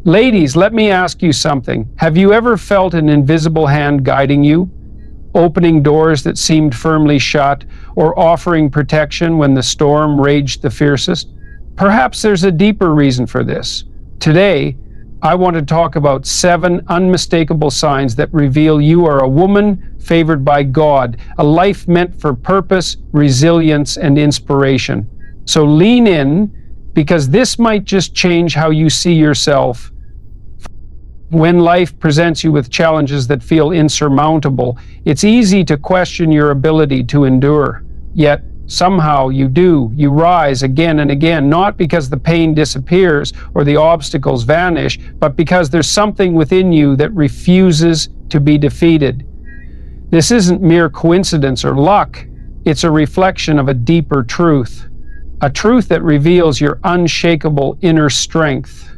Ladies, let me ask you something. Have you ever felt an invisible hand guiding you, opening doors that seemed firmly shut, or offering protection when the storm raged the fiercest? Perhaps there's a deeper reason for this. Today, I want to talk about 7 unmistakable signs that reveal you are a woman favored by God, a life meant for purpose, resilience, and inspiration. So lean in, because this might just change how you see yourself. When life presents you with challenges that feel insurmountable, it's easy to question your ability to endure. Yet, somehow you do. You rise again and again, not because the pain disappears or the obstacles vanish, but because there's something within you that refuses to be defeated. This isn't mere coincidence or luck. It's a reflection of a deeper truth. A truth that reveals your unshakable inner strength.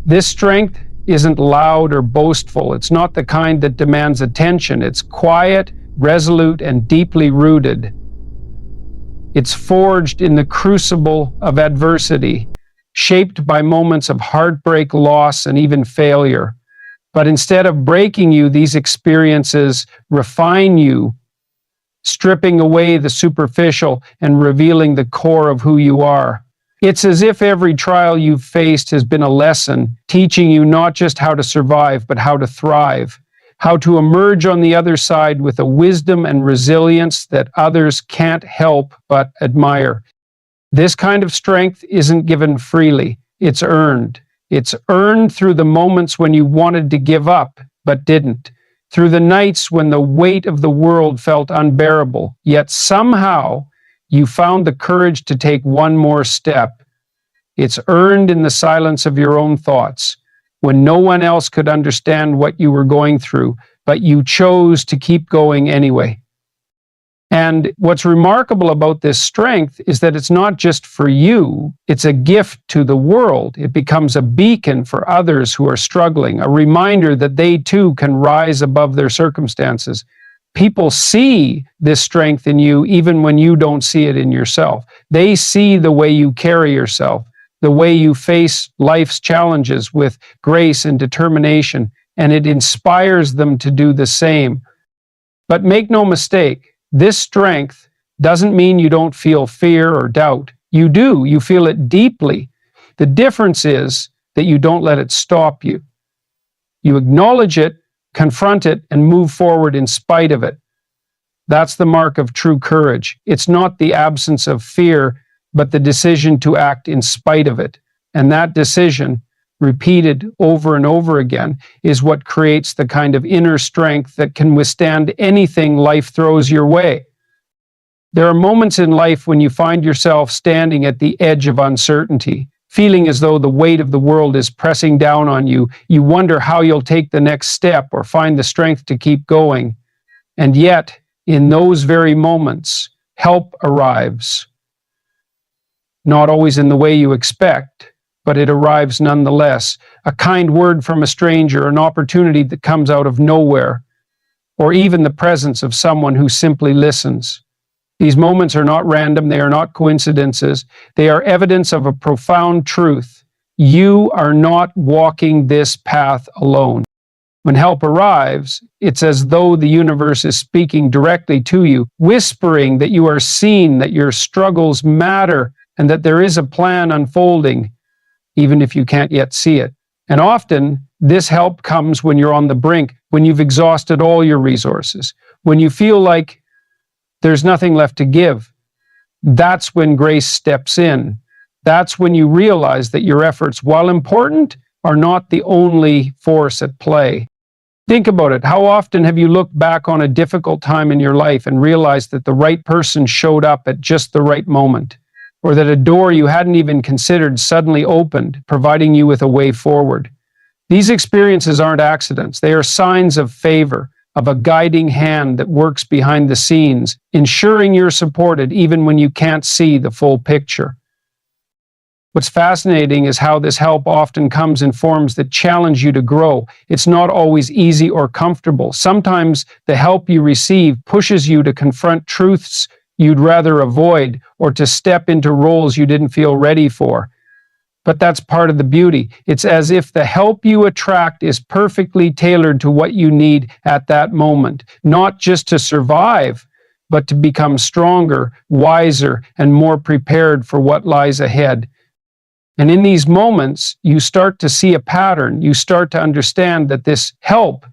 This strength isn't loud or boastful. It's not the kind that demands attention. It's quiet, resolute, and deeply rooted. It's forged in the crucible of adversity, shaped by moments of heartbreak, loss, and even failure. But instead of breaking you, these experiences refine you, stripping away the superficial and revealing the core of who you are. It's as if every trial you've faced has been a lesson, teaching you not just how to survive, but how to thrive, how to emerge on the other side with a wisdom and resilience that others can't help but admire. This kind of strength isn't given freely, it's earned. It's earned through the moments when you wanted to give up, but didn't. Through the nights when the weight of the world felt unbearable, yet somehow you found the courage to take one more step. It's earned in the silence of your own thoughts, when no one else could understand what you were going through, but you chose to keep going anyway. And what's remarkable about this strength is that it's not just for you, it's a gift to the world. It becomes a beacon for others who are struggling, a reminder that they too can rise above their circumstances. People see this strength in you even when you don't see it in yourself. They see the way you carry yourself, the way you face life's challenges with grace and determination, and it inspires them to do the same. But make no mistake, this strength doesn't mean you don't feel fear or doubt. You do. You feel it deeply. The difference is that you don't let it stop you. You acknowledge it, confront it, and move forward in spite of it. That's the mark of true courage. It's not the absence of fear, but the decision to act in spite of it. And that decision, repeated over and over again, is what creates the kind of inner strength that can withstand anything life throws your way. There are moments in life when you find yourself standing at the edge of uncertainty, feeling as though the weight of the world is pressing down on you. You wonder how you'll take the next step or find the strength to keep going. And yet, in those very moments, help arrives. Not always in the way you expect, but it arrives nonetheless. A kind word from a stranger, an opportunity that comes out of nowhere, or even the presence of someone who simply listens. These moments are not random, they are not coincidences, they are evidence of a profound truth. You are not walking this path alone. When help arrives, it's as though the universe is speaking directly to you, whispering that you are seen, that your struggles matter, and that there is a plan unfolding, even if you can't yet see it. And often, this help comes when you're on the brink, when you've exhausted all your resources, when you feel like there's nothing left to give. That's when grace steps in. That's when you realize that your efforts, while important, are not the only force at play. Think about it. How often have you looked back on a difficult time in your life and realized that the right person showed up at just the right moment? Or that a door you hadn't even considered suddenly opened, providing you with a way forward? These experiences aren't accidents. They are signs of favor, of a guiding hand that works behind the scenes, ensuring you're supported even when you can't see the full picture. What's fascinating is how this help often comes in forms that challenge you to grow. It's not always easy or comfortable. Sometimes the help you receive pushes you to confront truths you'd rather avoid, or to step into roles you didn't feel ready for. But that's part of the beauty. It's as if the help you attract is perfectly tailored to what you need at that moment, not just to survive, but to become stronger, wiser, and more prepared for what lies ahead. And in these moments, you start to see a pattern. You start to understand that this help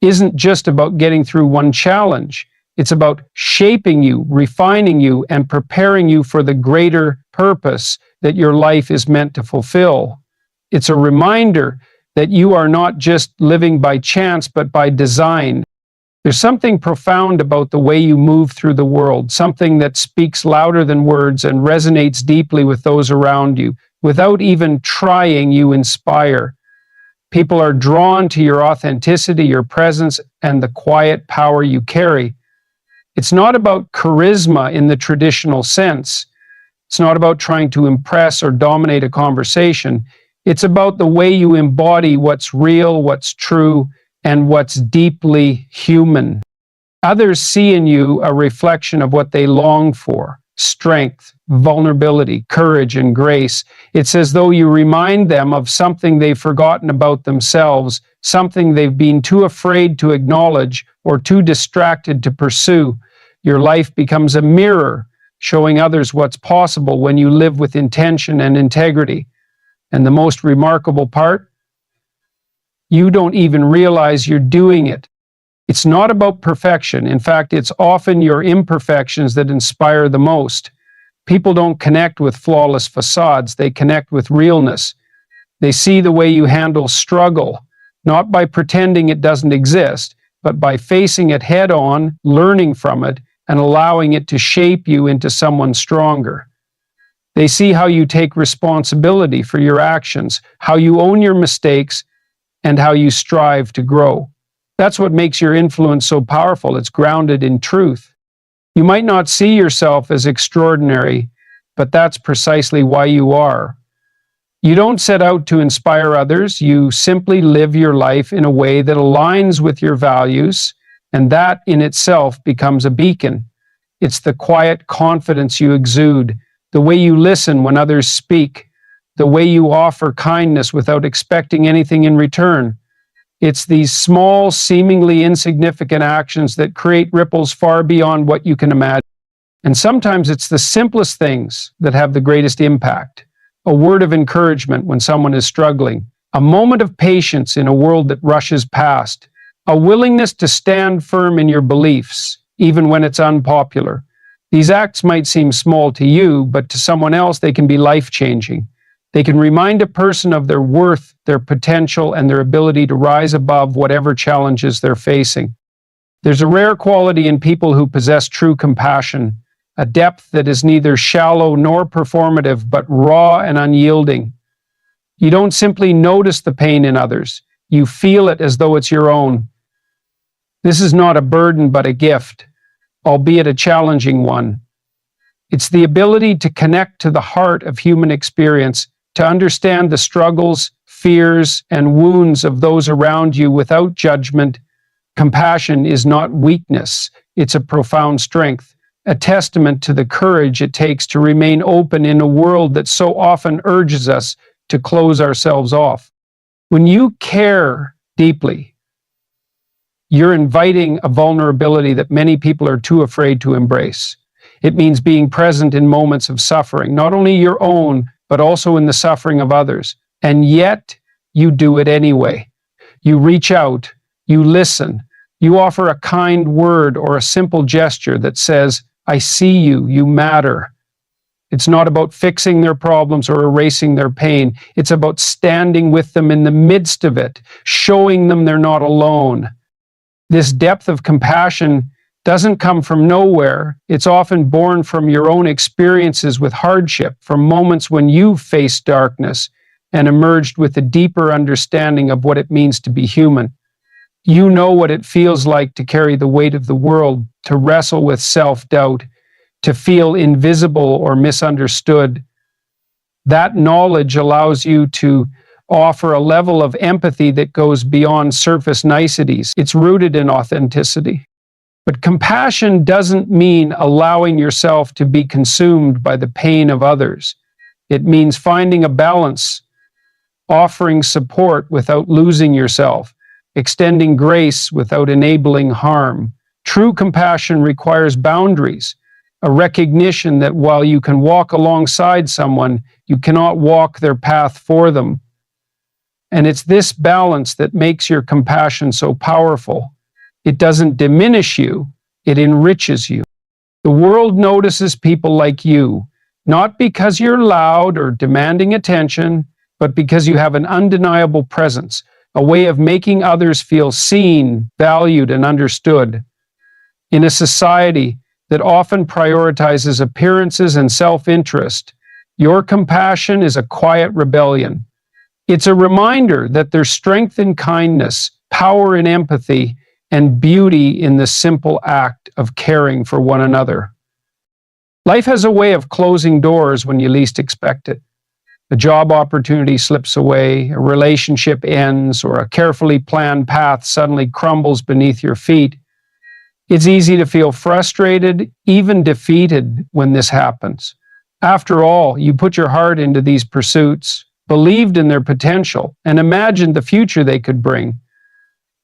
isn't just about getting through one challenge. It's about shaping you, refining you, and preparing you for the greater purpose that your life is meant to fulfill. It's a reminder that you are not just living by chance, but by design. There's something profound about the way you move through the world, something that speaks louder than words and resonates deeply with those around you. Without even trying, you inspire. People are drawn to your authenticity, your presence, and the quiet power you carry. It's not about charisma in the traditional sense. It's not about trying to impress or dominate a conversation. It's about the way you embody what's real, what's true, and what's deeply human. Others see in you a reflection of what they long for: strength, vulnerability, courage, and grace. It's as though you remind them of something they've forgotten about themselves, something they've been too afraid to acknowledge or too distracted to pursue. Your life becomes a mirror, showing others what's possible when you live with intention and integrity. And the most remarkable part, you don't even realize you're doing it. It's not about perfection. In fact, it's often your imperfections that inspire the most. People don't connect with flawless facades, they connect with realness. They see the way you handle struggle, not by pretending it doesn't exist, but by facing it head on, learning from it, and allowing it to shape you into someone stronger. They see how you take responsibility for your actions, how you own your mistakes, and how you strive to grow. That's what makes your influence so powerful. It's grounded in truth. You might not see yourself as extraordinary, but that's precisely why you are. You don't set out to inspire others. You simply live your life in a way that aligns with your values, and that in itself becomes a beacon. It's the quiet confidence you exude, the way you listen when others speak, the way you offer kindness without expecting anything in return. It's these small, seemingly insignificant actions that create ripples far beyond what you can imagine. And sometimes it's the simplest things that have the greatest impact. A word of encouragement when someone is struggling, a moment of patience in a world that rushes past, a willingness to stand firm in your beliefs, even when it's unpopular. These acts might seem small to you, but to someone else they can be life-changing. They can remind a person of their worth, their potential, and their ability to rise above whatever challenges they're facing. There's a rare quality in people who possess true compassion, a depth that is neither shallow nor performative, but raw and unyielding. You don't simply notice the pain in others. You feel it as though it's your own. This is not a burden, but a gift, albeit a challenging one. It's the ability to connect to the heart of human experience, to understand the struggles, fears, and wounds of those around you without judgment. Compassion is not weakness, it's a profound strength, a testament to the courage it takes to remain open in a world that so often urges us to close ourselves off. When you care deeply, you're inviting a vulnerability that many people are too afraid to embrace. It means being present in moments of suffering, not only your own, but also in the suffering of others. And yet, you do it anyway. You reach out, you listen, you offer a kind word or a simple gesture that says, "I see you, you matter." It's not about fixing their problems or erasing their pain. It's about standing with them in the midst of it, showing them they're not alone. This depth of compassion doesn't come from nowhere. It's often born from your own experiences with hardship, from moments when you've faced darkness and emerged with a deeper understanding of what it means to be human. You know what it feels like to carry the weight of the world, to wrestle with self-doubt, to feel invisible or misunderstood. That knowledge allows you to offer a level of empathy that goes beyond surface niceties. It's rooted in authenticity. But compassion doesn't mean allowing yourself to be consumed by the pain of others. It means finding a balance, offering support without losing yourself, extending grace without enabling harm. True compassion requires boundaries, a recognition that while you can walk alongside someone, you cannot walk their path for them. And it's this balance that makes your compassion so powerful. It doesn't diminish you, it enriches you. The world notices people like you, not because you're loud or demanding attention, but because you have an undeniable presence, a way of making others feel seen, valued, and understood. In a society that often prioritizes appearances and self-interest, your compassion is a quiet rebellion. It's a reminder that there's strength in kindness, power in empathy, and beauty in the simple act of caring for one another. Life has a way of closing doors when you least expect it. A job opportunity slips away, a relationship ends, or a carefully planned path suddenly crumbles beneath your feet. It's easy to feel frustrated, even defeated when this happens. After all, you put your heart into these pursuits, believed in their potential, and imagined the future they could bring.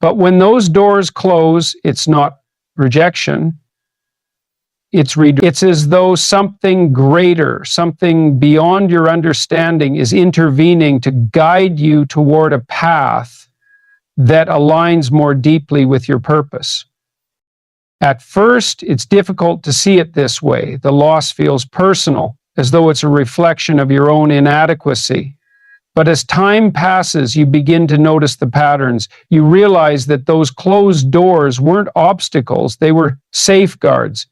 But when those doors close, it's not rejection. It's as though something greater, something beyond your understanding is intervening to guide you toward a path that aligns more deeply with your purpose. At first, it's difficult to see it this way. The loss feels personal, as though it's a reflection of your own inadequacy. But as time passes, you begin to notice the patterns. You realize that those closed doors weren't obstacles, they were safeguards.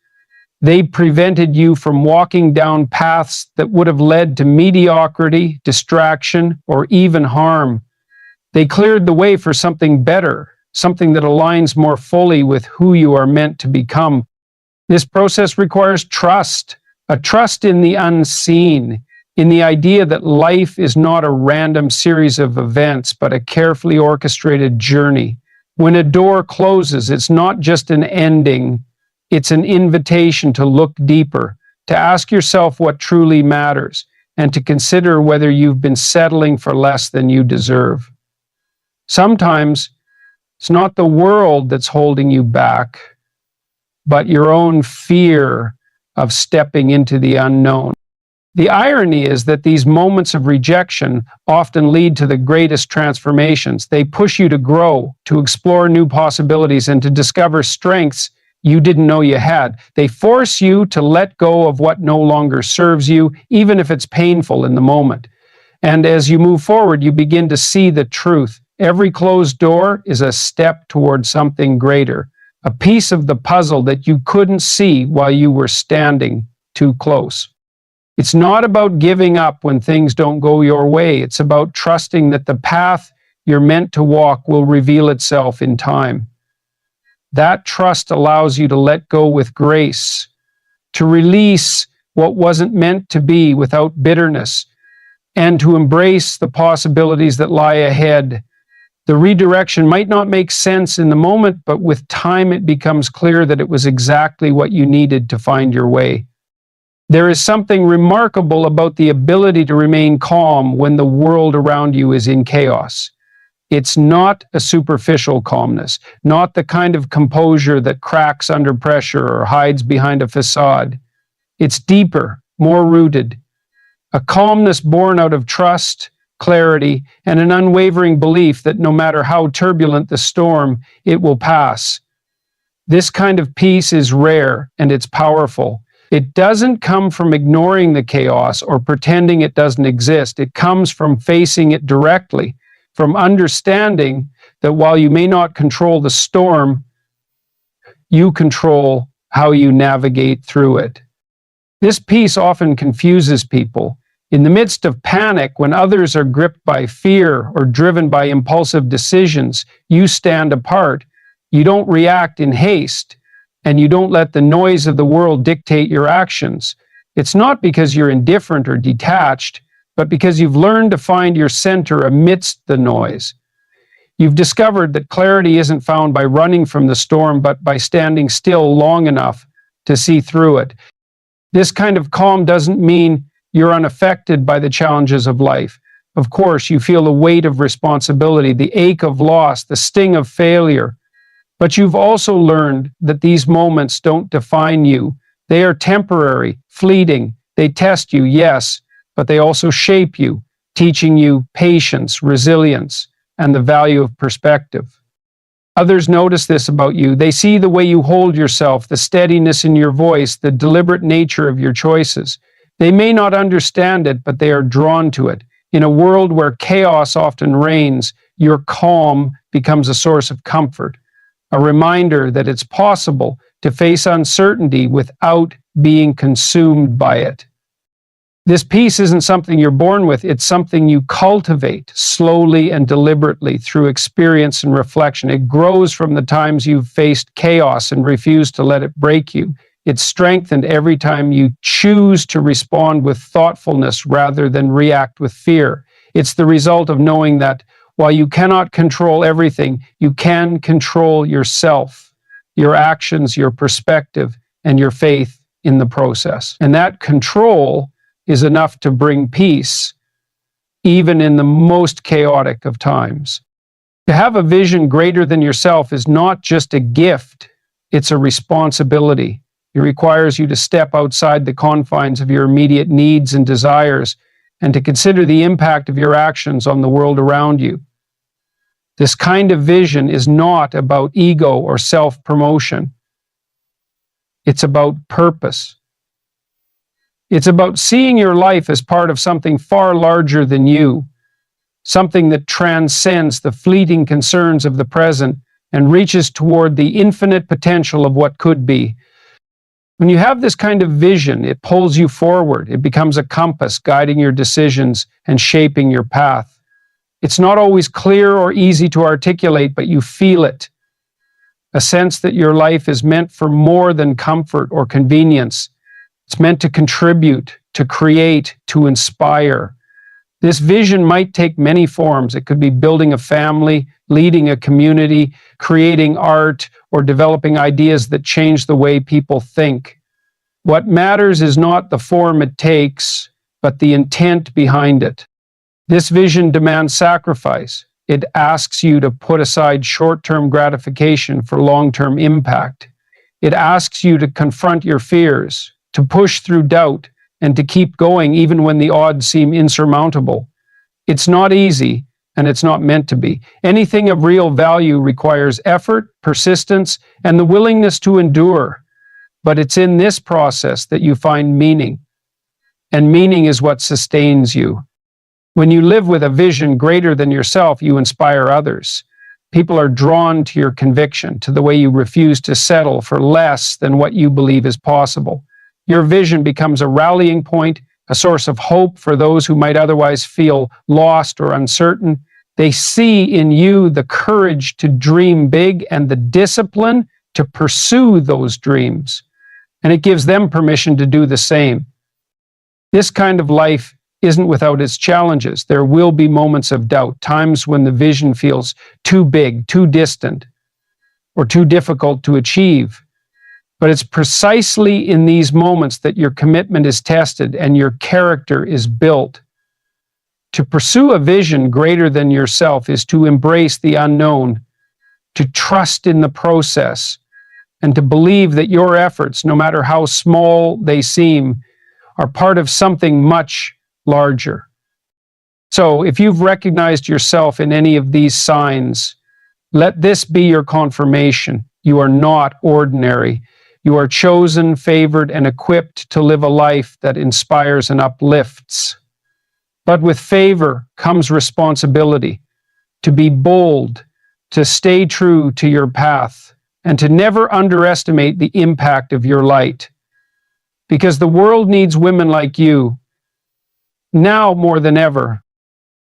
They prevented you from walking down paths that would have led to mediocrity, distraction, or even harm. They cleared the way for something better, something that aligns more fully with who you are meant to become. This process requires trust, a trust in the unseen, in the idea that life is not a random series of events, but a carefully orchestrated journey. When a door closes, it's not just an ending, it's an invitation to look deeper, to ask yourself what truly matters, and to consider whether you've been settling for less than you deserve. Sometimes it's not the world that's holding you back, but your own fear of stepping into the unknown. The irony is that these moments of rejection often lead to the greatest transformations. They push you to grow, to explore new possibilities, and to discover strengths you didn't know you had. They force you to let go of what no longer serves you, even if it's painful in the moment. And as you move forward, you begin to see the truth. Every closed door is a step toward something greater, a piece of the puzzle that you couldn't see while you were standing too close. It's not about giving up when things don't go your way. It's about trusting that the path you're meant to walk will reveal itself in time. That trust allows you to let go with grace, to release what wasn't meant to be without bitterness, and to embrace the possibilities that lie ahead. The redirection might not make sense in the moment, but with time it becomes clear that it was exactly what you needed to find your way. There is something remarkable about the ability to remain calm when the world around you is in chaos. It's not a superficial calmness, not the kind of composure that cracks under pressure or hides behind a facade. It's deeper, more rooted. A calmness born out of trust, clarity, and an unwavering belief that no matter how turbulent the storm, it will pass. This kind of peace is rare and it's powerful. It doesn't come from ignoring the chaos or pretending it doesn't exist. It comes from facing it directly, from understanding that while you may not control the storm, you control how you navigate through it. This peace often confuses people. In the midst of panic, when others are gripped by fear or driven by impulsive decisions, you stand apart. You don't react in haste, and you don't let the noise of the world dictate your actions. It's not because you're indifferent or detached, but because you've learned to find your center amidst the noise. You've discovered that clarity isn't found by running from the storm, but by standing still long enough to see through it. This kind of calm doesn't mean you're unaffected by the challenges of life. Of course, you feel the weight of responsibility, the ache of loss, the sting of failure. But you've also learned that these moments don't define you. They are temporary, fleeting. They test you, yes, but they also shape you, teaching you patience, resilience, and the value of perspective. Others notice this about you. They see the way you hold yourself, the steadiness in your voice, the deliberate nature of your choices. They may not understand it, but they are drawn to it. In a world where chaos often reigns, your calm becomes a source of comfort, a reminder that it's possible to face uncertainty without being consumed by it. This peace isn't something you're born with, it's something you cultivate slowly and deliberately through experience and reflection. It grows from the times you've faced chaos and refused to let it break you. It's strengthened every time you choose to respond with thoughtfulness rather than react with fear. It's the result of knowing that while you cannot control everything, you can control yourself, your actions, your perspective, and your faith in the process. And that control is enough to bring peace, even in the most chaotic of times. To have a vision greater than yourself is not just a gift, it's a responsibility. It requires you to step outside the confines of your immediate needs and desires and to consider the impact of your actions on the world around you. This kind of vision is not about ego or self-promotion. It's about purpose. It's about seeing your life as part of something far larger than you, something that transcends the fleeting concerns of the present and reaches toward the infinite potential of what could be. When you have this kind of vision, it pulls you forward. It becomes a compass guiding your decisions and shaping your path. It's not always clear or easy to articulate, but you feel it. A sense that your life is meant for more than comfort or convenience. It's meant to contribute, to create, to inspire. This vision might take many forms. It could be building a family, leading a community, creating art, or developing ideas that change the way people think. What matters is not the form it takes, but the intent behind it. This vision demands sacrifice. It asks you to put aside short-term gratification for long-term impact. It asks you to confront your fears, to push through doubt, and to keep going even when the odds seem insurmountable. It's not easy, and it's not meant to be. Anything of real value requires effort, persistence, and the willingness to endure. But it's in this process that you find meaning. And meaning is what sustains you. When you live with a vision greater than yourself, you inspire others. People are drawn to your conviction, to the way you refuse to settle for less than what you believe is possible. Your vision becomes a rallying point, a source of hope for those who might otherwise feel lost or uncertain. They see in you the courage to dream big and the discipline to pursue those dreams. And it gives them permission to do the same. This kind of life isn't without its challenges. There will be moments of doubt, times when the vision feels too big, too distant, or too difficult to achieve. But it's precisely in these moments that your commitment is tested and your character is built. To pursue a vision greater than yourself is to embrace the unknown, to trust in the process, and to believe that your efforts, no matter how small they seem, are part of something much larger. So, if you've recognized yourself in any of these signs, let this be your confirmation. You are not ordinary. You are chosen, favored, and equipped to live a life that inspires and uplifts. But with favor comes responsibility, to be bold, to stay true to your path, and to never underestimate the impact of your light. Because the world needs women like you, now more than ever.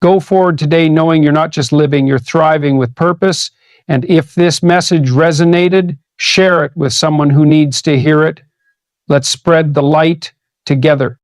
Go forward today knowing you're not just living, you're thriving with purpose. And if this message resonated, share it with someone who needs to hear it. Let's spread the light together.